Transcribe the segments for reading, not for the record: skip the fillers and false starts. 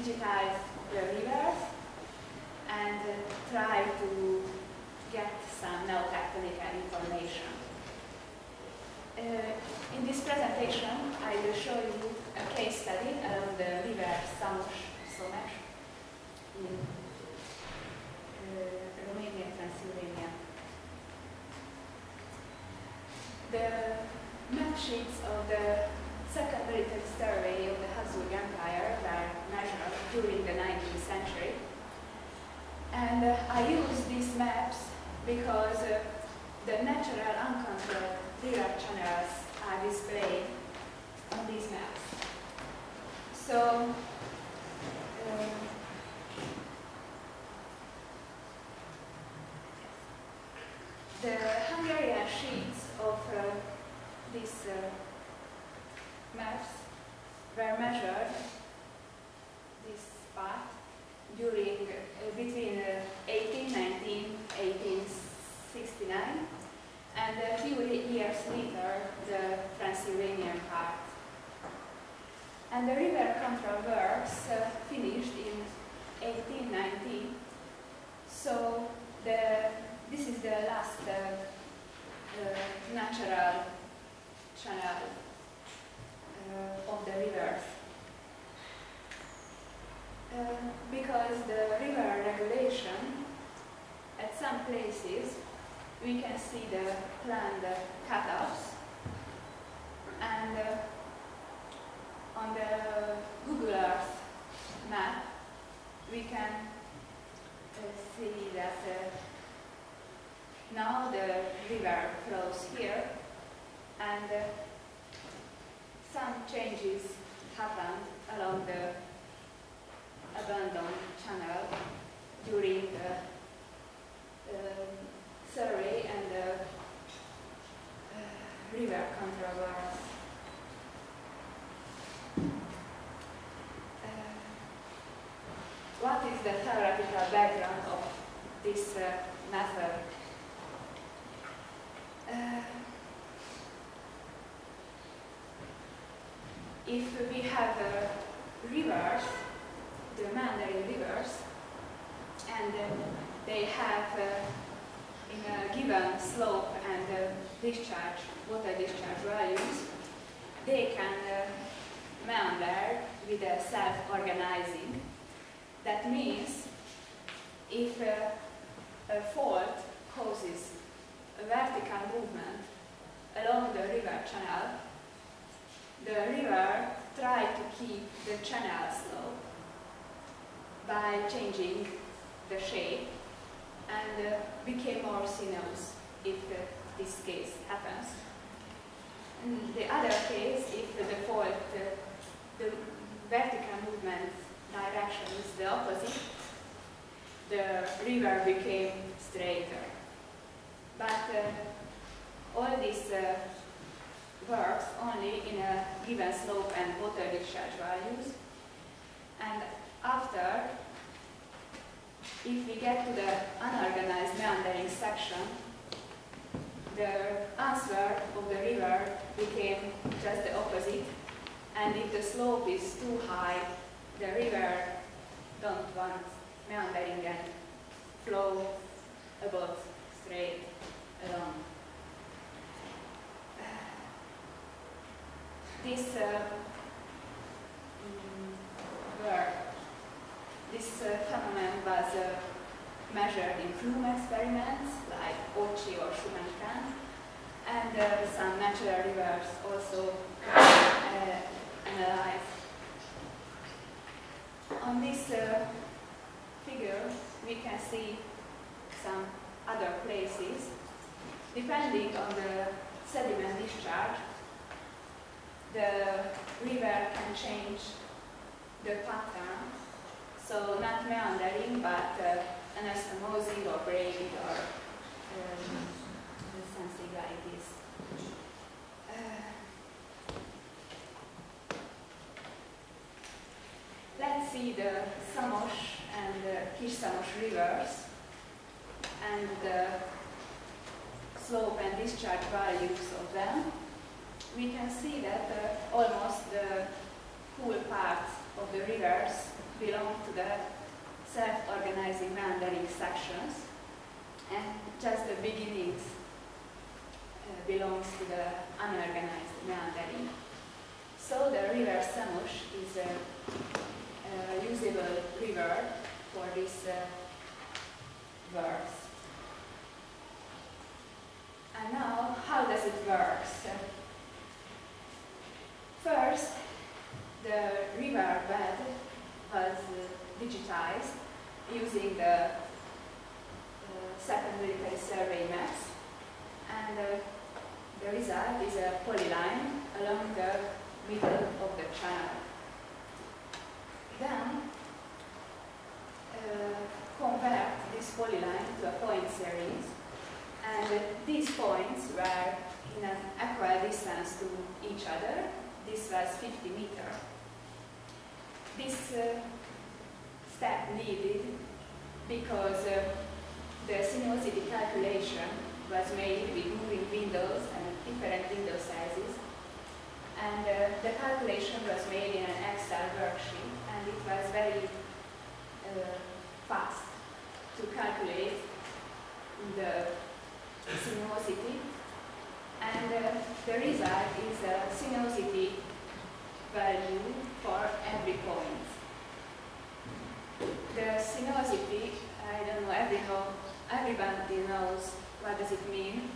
digitize the rivers and try to get some neotectonical information. In this presentation, I will show you a case study along the River Szamos Judit in Romania, Transylvania. The map sheets of the second military survey of the Habsburg Empire were measured during the 19th century. And I use these maps because the natural uncontrolled river channels are displayed on these maps. So, the Hungarian sheets of these maps were measured, this part, during between 1819 1869, and a few years later the Transylvanian part. And the river control works finished in 1890. So this is the last natural channel of the rivers. Because the river regulation, at some places we can see the planned cutoffs, and on the Google Earth map we can see that now the river flows here, and some changes happened along the abandoned channel during the survey and the river control works. What is the theoretical background of this method? If we have rivers, the meandering rivers, and they have in a given slope and water discharge values, they can meander with a self-organizing. That means if a fault causes a vertical movement along the river channel, the river tries to keep the channel slope by changing the shape and became more sinuous if this case happens. In the other case, if the fault, the vertical movement direction is the opposite, the river became straighter. But all this works only in a given slope and water discharge values. And after, if we get to the unorganized meandering section, the answer of the river became just the opposite. And if the slope is too high, the river don't want meandering and flow about straight along. This phenomenon was measured in flume experiments like Ochi or Shumenkan, and some natural rivers also analyzed. On this figure, we can see some other places. Depending on the sediment discharge, the river can change the pattern. So not meandering, but anastomosing or braiding or something like this. Let's see the Someș and the Szamos rivers and the slope and discharge values of them. We can see that almost the whole parts of the rivers belong to the self-organizing meandering sections, and just the beginnings belongs to the unorganized meandering. So the River Szamos is a usable river for this verse. And now, how does it work? First, the river bed was digitized using the second military survey maps, and the result is a polyline along the middle of the channel. Then convert this polyline to a point series, and these points were in an equal distance to each other. This was 50 meters. This step needed because the sinuosity calculation was made with moving windows and different window sizes, and the calculation was made in an Excel worksheet, and it was very fast to calculate the sinuosity, and the result is a sinuosity value for every point. The sinuosity, I don't know, everybody knows what does it mean.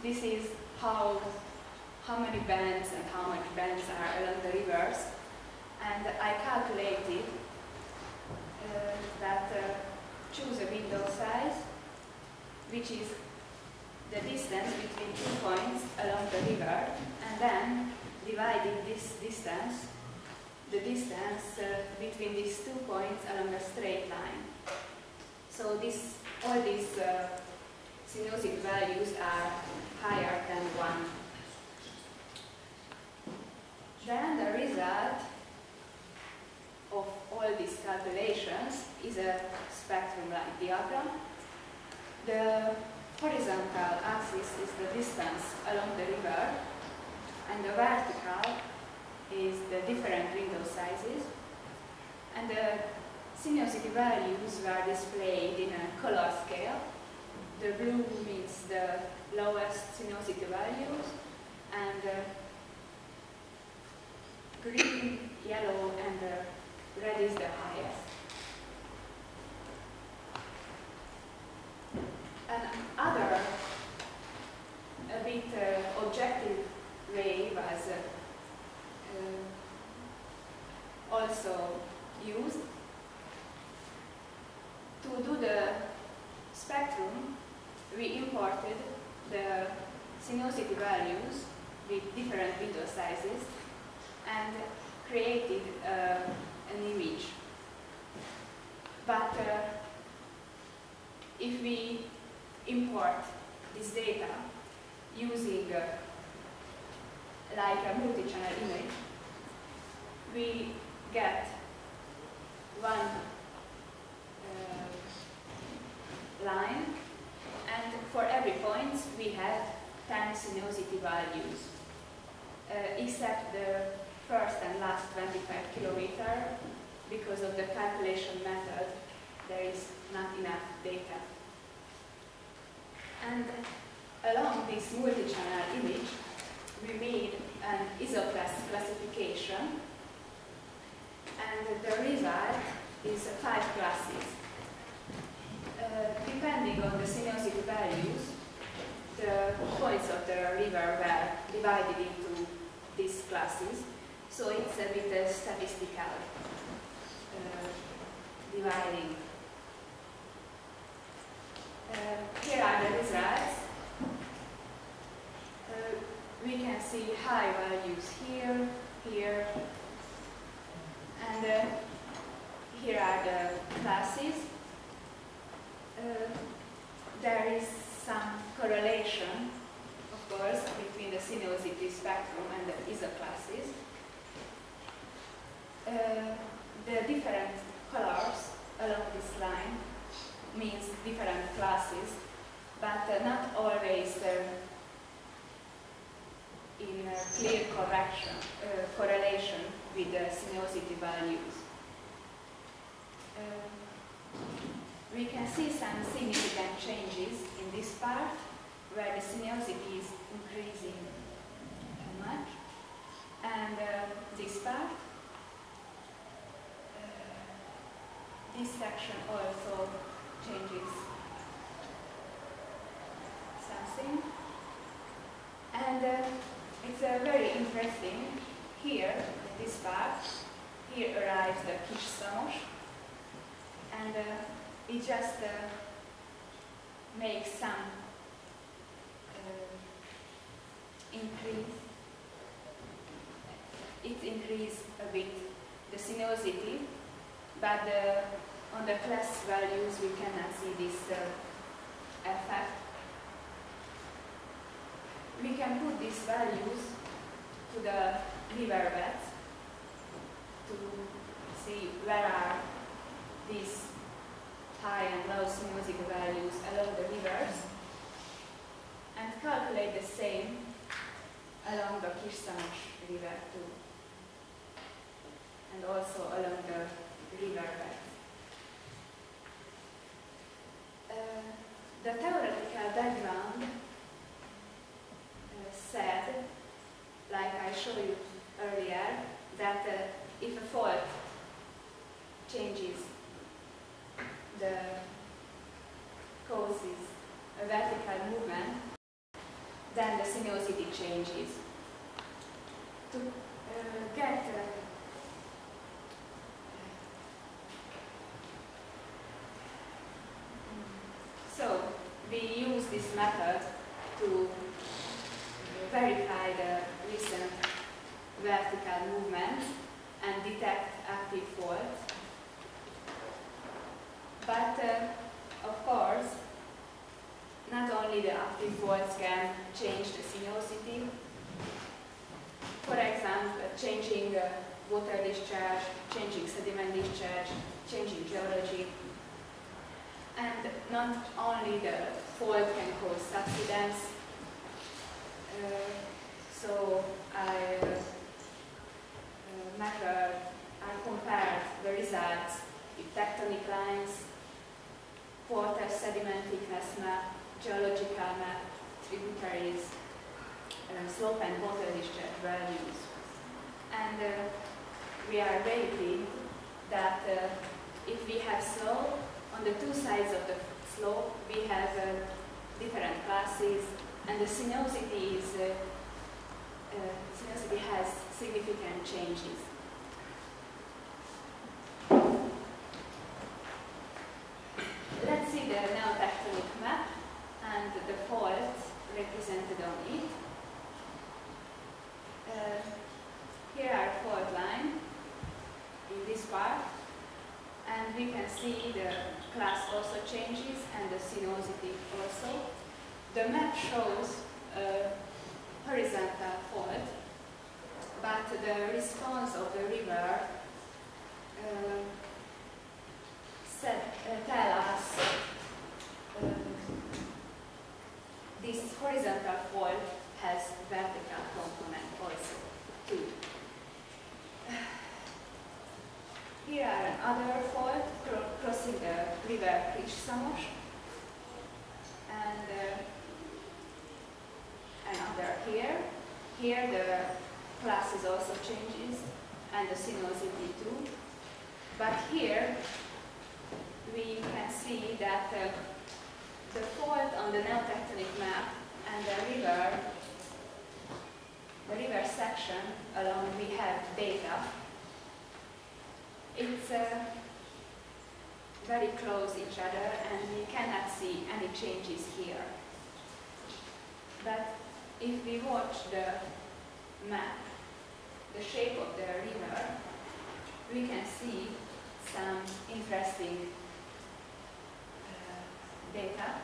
This is how many bands and how much bands are along the rivers, and I calculated that choose a window size, which is the distance between 2 points along the river, and then dividing this distance, the distance between these 2 points along a straight line. So all these sinuosic values are higher than 1. Then the result of all these calculations is a spectrum line diagram. The horizontal axis is the distance along the river, and the vertical is the different window sizes, and the sinuosity values were displayed in a color scale. The blue means the lowest sinuosity values, and green, yellow, and red is the highest. Another a bit objective way was also used. To do the spectrum, we imported the sinuosity values with different window sizes and created an image. But if we import this data using like a multi-channel image, we get one line, and for every point we have 10 sinuosity values, except the first and last 25 kilometers. Because of the calculation method, there is not enough data. And along this multi-channel image, we made an isoclass classification, and the result is 5 classes. Depending on the sinuosity values, the points of the river were divided into these classes, so it's a bit statistical dividing. Here are the results. We can see high values here, here, and here are the classes. There is some correlation, of course, between the sinuosity spectrum and the isoclasses. The different colors along this line means different classes, but not always in clear correlation with the sinuosity values. we can see some significant changes in this part, where the sinuosity is increasing too much, and this part, this section also changes something, and it's very interesting. Here, in this part, here arrives the Kis Someș, and it just makes some increase. It increases a bit the sinuosity, but on the class values we cannot see this effect. We can put these values to the river beds to see where are these high and low sinuosity values along the rivers, and calculate the same along the Kis Someș river too, and also along the river beds. The theoretical background said, like I showed you earlier, that if a fault changes causes a vertical movement, then the sinuosity changes. To get so we use this method to verify the recent vertical movements and detect active faults. But of course, not only the active faults can change the sinuosity. For example, changing water discharge, changing sediment discharge, changing geology. And not only the fault can cause subsidence. So I compared the results with tectonic lines, water sediment thickness map, geological map, tributaries, slope and water discharge values. And we are very pleased that if we have slope, on the two sides of the slope we have different classes, and the sinuosity has significant changes. Let's see the now tectonic map and the faults represented on it. Here are fault line in this part, and we can see the class also changes and the sinuosity also. The map shows a horizontal fault, but the response of the river tell us this horizontal fault has vertical component also too. Here are another fault crossing the river Szamos, and another here. Here the classes also changes and the sinuosity too. But here we can see that the fault on the now tectonic map and the river section along we have data. It's very close each other, and we cannot see any changes here. But if we watch the map, the shape of the river, we can see some interesting data.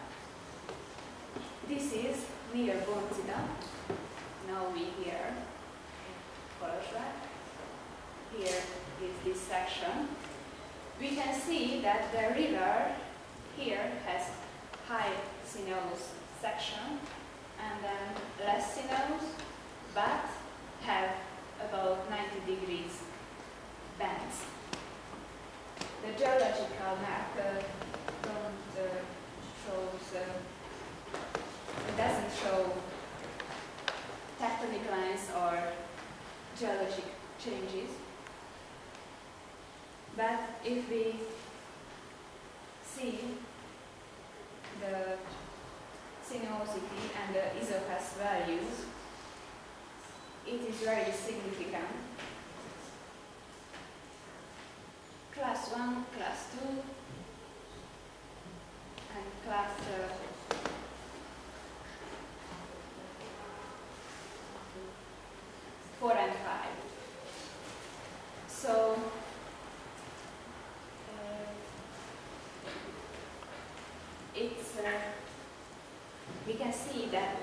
This is near Boncida. Now we hear Kolozsvár. Here is this section. We can see that the river here has high sinuous section and then less sinuous, but have about 90 degrees bends. The geological map don't it doesn't show tectonic lines or geologic changes. But if we see the sinuosity and the isopath values, it is very significant. Class 1, class 2, and class 4 and 5. So we can see that,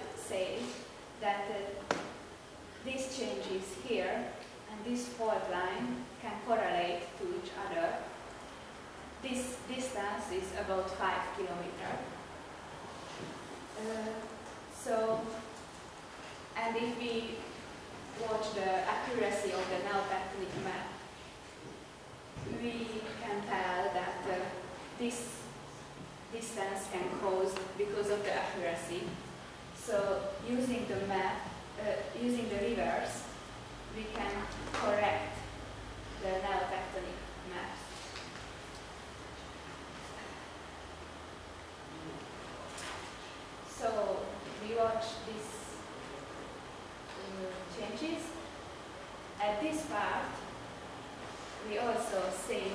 these changes here and this fault line can correlate to each other. This distance is about 5 kilometers. And if we watch the accuracy of the now tectonic map, we can tell that this distance can cause because of the accuracy. So using the map, using the rivers, we can correct the now tectonic maps. So we watch these changes. At this part, we also see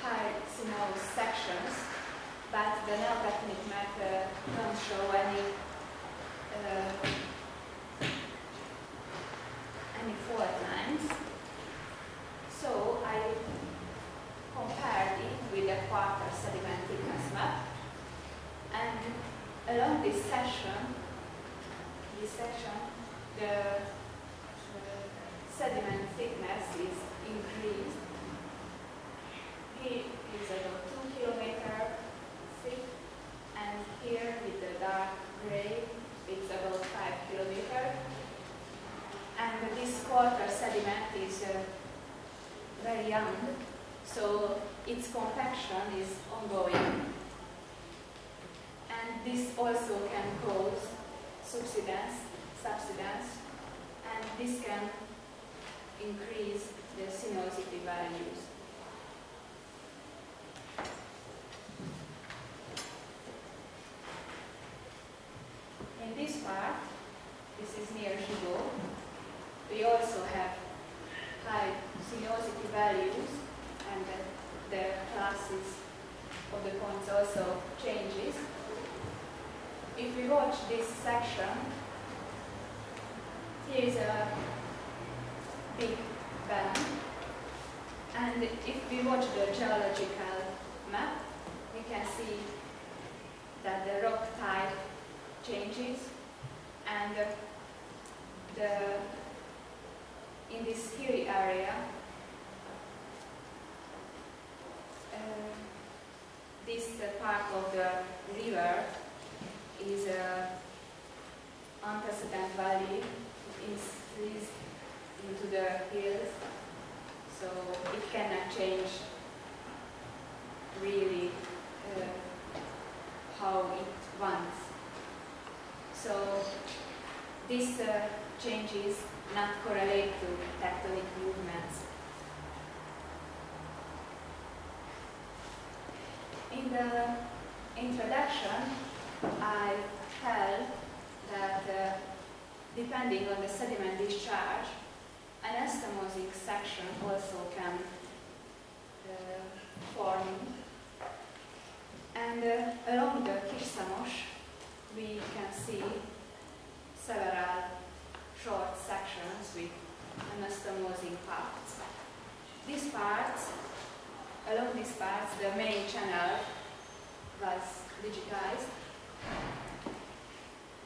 high small sections, but the now tectonic map don't show any fault lines. So I compared it with the quarter sediment thickness map, and along this section, the sediment thickness is increased. Here is about 2 kilometers thick, and here with the dark gray, it's about 5 kilometers. And this quarter sediment is very young, so its compaction is ongoing. And this also can cause subsidence, and this can increase the sinuosity values. In this part, this is near Zsidó, we also have high sinuosity values, and the classes of the points also changes. If we watch this section, here is a big bend, and if we watch the geological map, we can see that the rock type changes, and in this hilly area, this part of the river is antecedent valley, is into the hills, so it cannot change really how it wants. So these changes not correlate to tectonic movements. In the introduction, I tell that depending on the sediment discharge, an anastomosic section also can form. And along the Someș, we can see several short sections with anastomosing parts. These parts, along these parts, the main channel was digitized.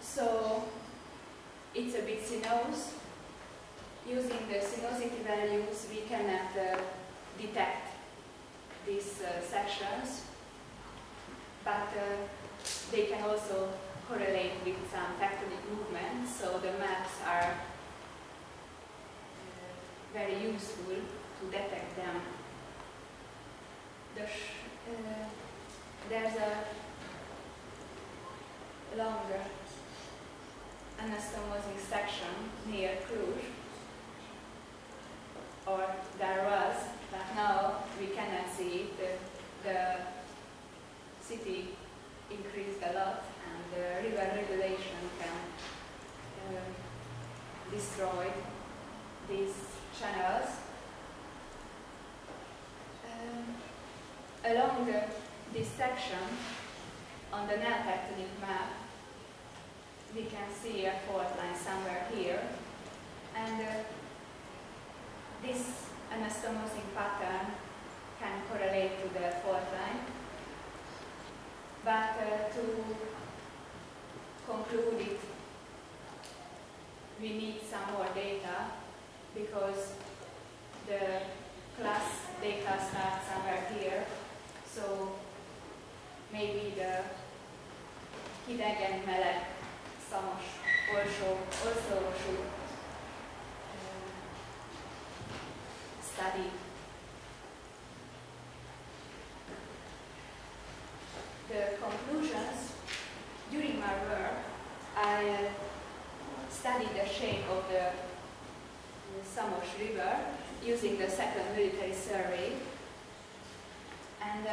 So it's a bit sinuous. Using the sinuosity values, we cannot detect these sections, but they can also correlate with some tectonic movements, so the maps are very useful to detect them. there's a longer anastomosing section near Cluj, or there was, but now we cannot see it. The city increased a lot, and the river regulation can destroy these channels. Along this section, on the tectonic map, we can see a fault line somewhere here, and this anastomosing pattern can correlate to the fault line, but to conclude it, we need some more data, because the class data starts somewhere here, so maybe the hidegen meleg Szamos also should study. The conclusions. During my work, I studied the shape of the Someș River using the second military survey, and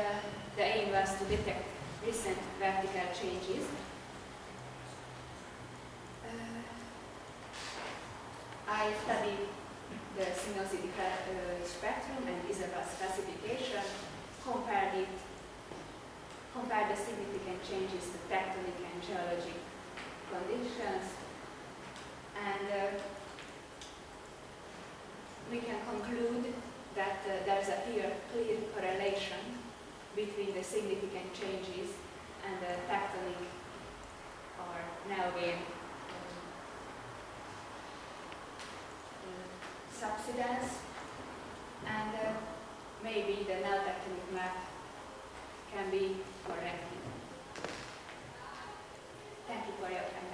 the aim was to detect recent vertical changes. I studied the sinuosity spectrum and Isabel's classification, compared the significant changes to tectonic and geologic conditions, and we can conclude that there's a clear correlation between the significant changes and the tectonic or Neogene subsidence, and maybe the neotectonic map can be corrected. Thank you for your attention.